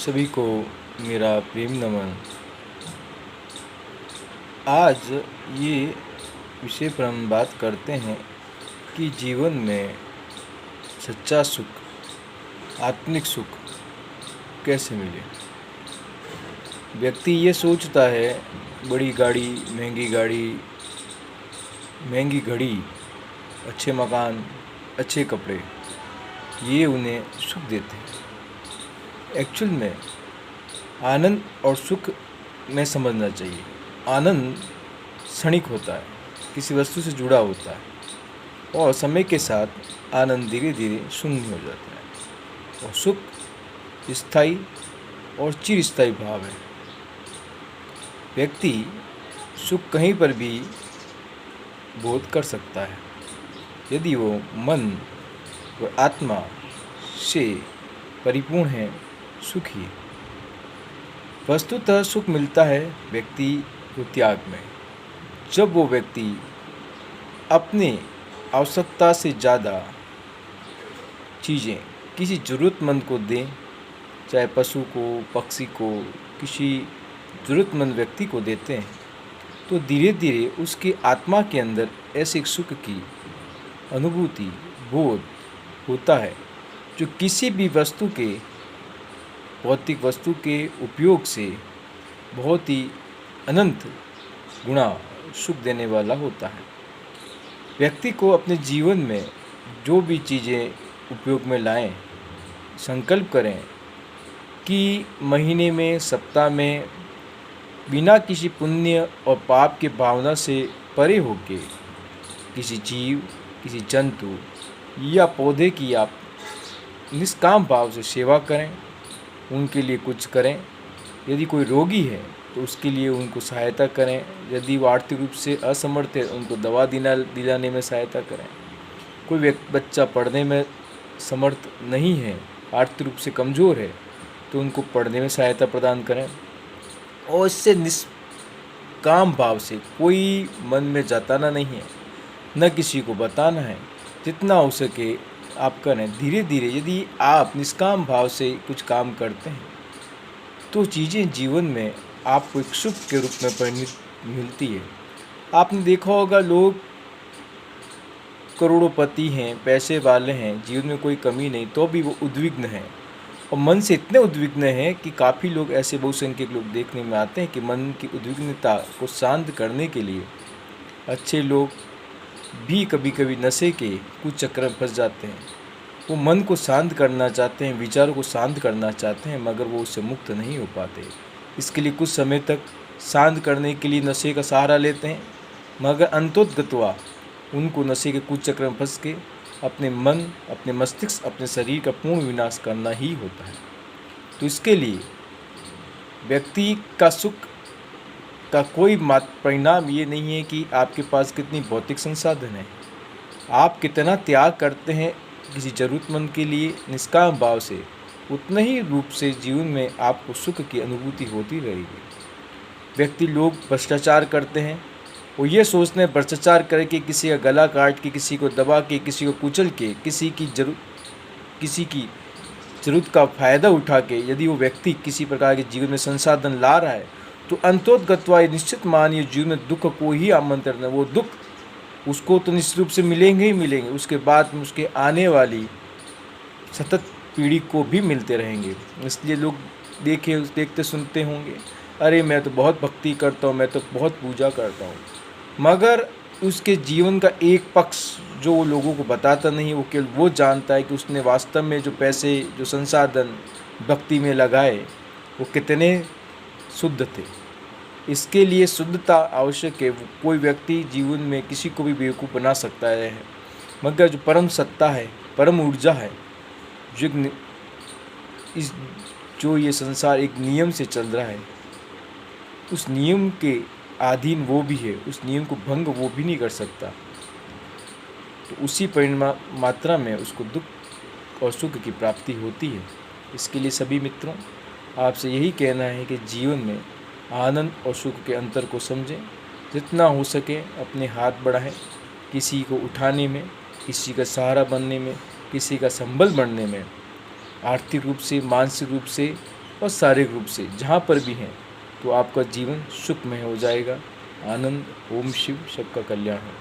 सभी को मेरा प्रेम नमन। आज ये विषय पर हम बात करते हैं कि जीवन में सच्चा सुख, आत्मिक सुख कैसे मिले। व्यक्ति ये सोचता है बड़ी गाड़ी, महंगी घड़ी, अच्छे मकान, अच्छे कपड़े, ये उन्हें सुख देते हैं। एक्चुअल में आनंद और सुख में समझना चाहिए। आनंद क्षणिक होता है, किसी वस्तु से जुड़ा होता है और समय के साथ आनंद धीरे धीरे शून्य हो जाता है। और सुख स्थायी और चिरस्थायी भाव है। व्यक्ति सुख कहीं पर भी बोध कर सकता है यदि वो मन और आत्मा से परिपूर्ण है, सुखी। वस्तुतः सुख मिलता है व्यक्ति को त्याग में। जब वो व्यक्ति अपने आवश्यकता से ज़्यादा चीज़ें किसी ज़रूरतमंद को दें, चाहे पशु को, पक्षी को, किसी ज़रूरतमंद व्यक्ति को देते हैं, तो धीरे धीरे उसकी आत्मा के अंदर ऐसे सुख की अनुभूति, बोध होता है जो किसी भी वस्तु के, भौतिक वस्तु के उपयोग से बहुत ही अनंत गुणा सुख देने वाला होता है। व्यक्ति को अपने जीवन में जो भी चीज़ें उपयोग में लाएं, संकल्प करें कि महीने में, सप्ताह में, बिना किसी पुण्य और पाप के भावना से परे होके किसी जीव, किसी जंतु या पौधे की आप निष्काम भाव से सेवा करें, उनके लिए कुछ करें। यदि कोई रोगी है तो उसके लिए उनको सहायता करें। यदि वो आर्थिक रूप से असमर्थ है, उनको दवा दिलाने में सहायता करें। कोई बच्चा पढ़ने में समर्थ नहीं है, आर्थिक रूप से कमज़ोर है, तो उनको पढ़ने में सहायता प्रदान करें। और इससे निष्काम भाव से कोई मन में जताना नहीं है, न किसी को बताना है। जितना हो सके आप करें। धीरे धीरे यदि आप निष्काम भाव से कुछ काम करते हैं तो चीज़ें जीवन में आपको एक सुख के रूप में परिणित मिलती है। आपने देखा होगा, लोग करोड़ों हैं, पैसे वाले हैं, जीवन में कोई कमी नहीं, तो भी वो उद्विग्न हैं और मन से इतने उद्विग्न हैं कि काफ़ी लोग ऐसे, बहुसंख्यक लोग देखने में आते हैं कि मन की उद्विग्नता को शांत करने के लिए अच्छे लोग भी कभी कभी नशे के कुछ चक्कर में फंस जाते हैं। वो मन को शांत करना चाहते हैं, विचारों को शांत करना चाहते हैं, मगर वो उससे मुक्त नहीं हो पाते। इसके लिए कुछ समय तक शांत करने के लिए नशे का सहारा लेते हैं, मगर अंतोतगत्वा उनको नशे के कुछ चक्कर में फंस के अपने मन, अपने मस्तिष्क, अपने शरीर का पूर्ण विनाश करना ही होता है। तो इसके लिए व्यक्ति का सुख का कोई परिणाम ये नहीं है कि आपके पास कितनी भौतिक संसाधन है। आप कितना त्याग करते हैं किसी ज़रूरतमंद के लिए निष्काम भाव से, उतने ही रूप से जीवन में आपको सुख की अनुभूति होती रहेगी। लोग भ्रष्टाचार करते हैं, वो ये सोचते हैं भ्रष्टाचार करके, किसी का गला काट के, किसी को दबा के, किसी को कुचल के, किसी की ज़रूरत का फ़ायदा उठा के यदि वो व्यक्ति किसी प्रकार के जीवन में संसाधन ला रहा है, तो अंतोतगत्वा निश्चित मानिए जीवन में दुख को ही आमंत्रण है। वो दुख उसको तो निश्चित रूप से मिलेंगे ही मिलेंगे, उसके बाद में उसके आने वाली सतत पीढ़ी को भी मिलते रहेंगे। इसलिए लोग देखते सुनते होंगे, अरे मैं तो बहुत भक्ति करता हूँ, मैं तो बहुत पूजा करता हूँ, मगर उसके जीवन का एक पक्ष जो वो लोगों को बताता नहीं, वो केवल वो जानता है कि उसने वास्तव में जो पैसे, जो संसाधन भक्ति में लगाए, वो कितने शुद्ध थे। इसके लिए शुद्धता आवश्यक है। कोई व्यक्ति जीवन में किसी को भी बेवकूफ़ बना सकता है, मगर जो परम सत्ता है, परम ऊर्जा है, जो ये संसार एक नियम से चल रहा है, उस नियम के अधीन वो भी है, उस नियम को भंग वो भी नहीं कर सकता। तो उसी परिमाण मात्रा में उसको दुख और सुख की प्राप्ति होती है। इसके लिए सभी मित्रों, आपसे यही कहना है कि जीवन में आनंद और सुख के अंतर को समझें। जितना हो सके अपने हाथ बढ़ाएं, किसी को उठाने में, किसी का सहारा बनने में, किसी का संबल बनने में, आर्थिक रूप से, मानसिक रूप से और शारीरिक रूप से जहाँ पर भी हैं, तो आपका जीवन सुखमय हो जाएगा। आनंद। ओम शिव। सबका कल्याण हो।